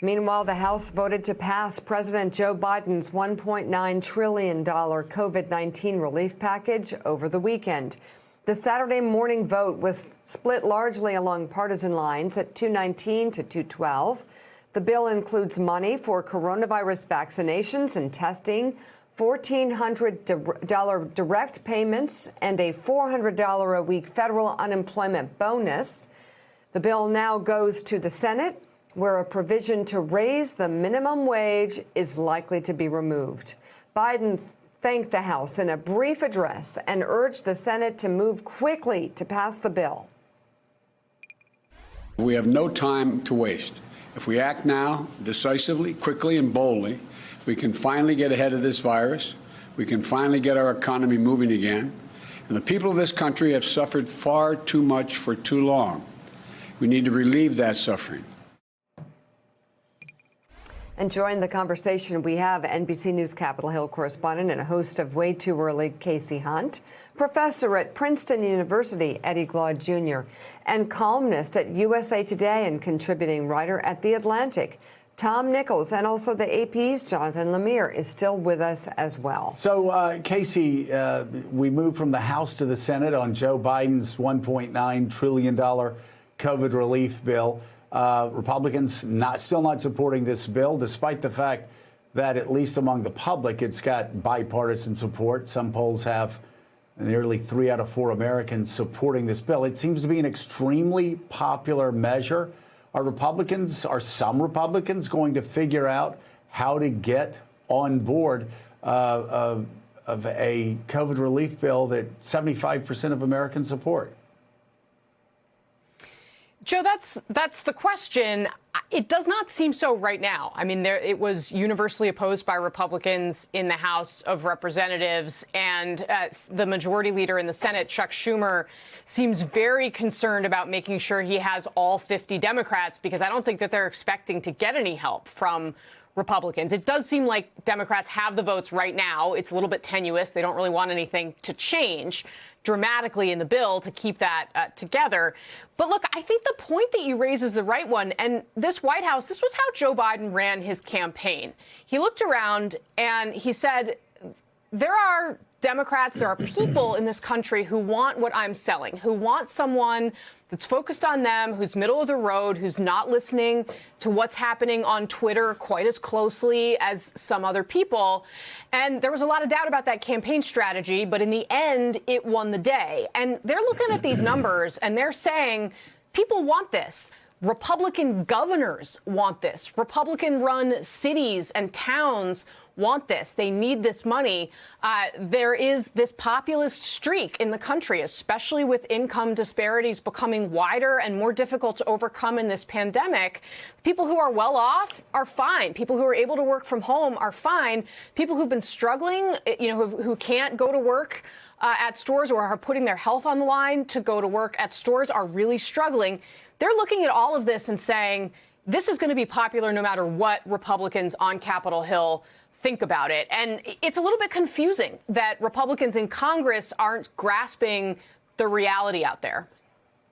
Meanwhile, the House voted to pass President Joe Biden's $1.9 trillion COVID-19 relief package over the weekend. The Saturday morning vote was split largely along partisan lines at 219 to 212. The bill includes money for coronavirus vaccinations and testing, $1,400 direct payments, and a $400 a week federal unemployment bonus. The bill now goes to the Senate, where a provision to raise the minimum wage is likely to be removed. Biden thanked the House in a brief address and urged the Senate to move quickly to pass the bill. We have no time to waste. If we act now, decisively, quickly, and boldly, we can finally get ahead of this virus. We can finally get our economy moving again. And the people of this country have suffered far too much for too long. We need to relieve that suffering. And join the conversation, we have NBC News Capitol Hill correspondent and a host of Way Too Early, Casey Hunt, professor at Princeton University, Eddie Glaude Jr., and columnist at USA Today and contributing writer at The Atlantic, Tom Nichols, and also the AP's Jonathan Lemire is still with us as well. So, Casey, we moved from the House to the Senate on Joe Biden's $1.9 trillion COVID relief bill. Republicans still not supporting this bill, despite the fact that, at least among the public, it's got bipartisan support. Some polls have nearly 3 out of 4 Americans supporting this bill. It seems to be an extremely popular measure. Are some Republicans going to figure out how to get on board of a COVID relief bill that 75% of Americans support? Joe, that's the question. It does not seem so right now. I mean, it was universally opposed by Republicans in the House of Representatives, and the majority leader in the Senate, Chuck Schumer, seems very concerned about making sure he has all 50 Democrats, because I don't think that they're expecting to get any help from Republicans. It does seem like Democrats have the votes right now. It's a little bit tenuous. They don't really want anything to change dramatically in the bill to keep that together. But look, I think the point that you raise is the right one. And this White House, this was how Joe Biden ran his campaign. He looked around and he said, there are Democrats, there are people in this country who want what I'm selling, who want someone that's focused on them, who's middle of the road, who's not listening to what's happening on Twitter quite as closely as some other people. And there was a lot of doubt about that campaign strategy, but in the end, it won the day. And they're looking at these numbers and they're saying, people want this. Republican governors want this. Republican-run cities and towns want this. They need this money. There is this populist streak in the country, especially with income disparities becoming wider and more difficult to overcome in this pandemic. People who are well off are fine. People who are able to work from home are fine. People who've been struggling, who can't go to work at stores or are putting their health on the line to go to work at stores are really struggling. They're looking at all of this and saying, this is going to be popular no matter what Republicans on Capitol Hill think about it. And it's a little bit confusing that Republicans in Congress aren't grasping the reality out there.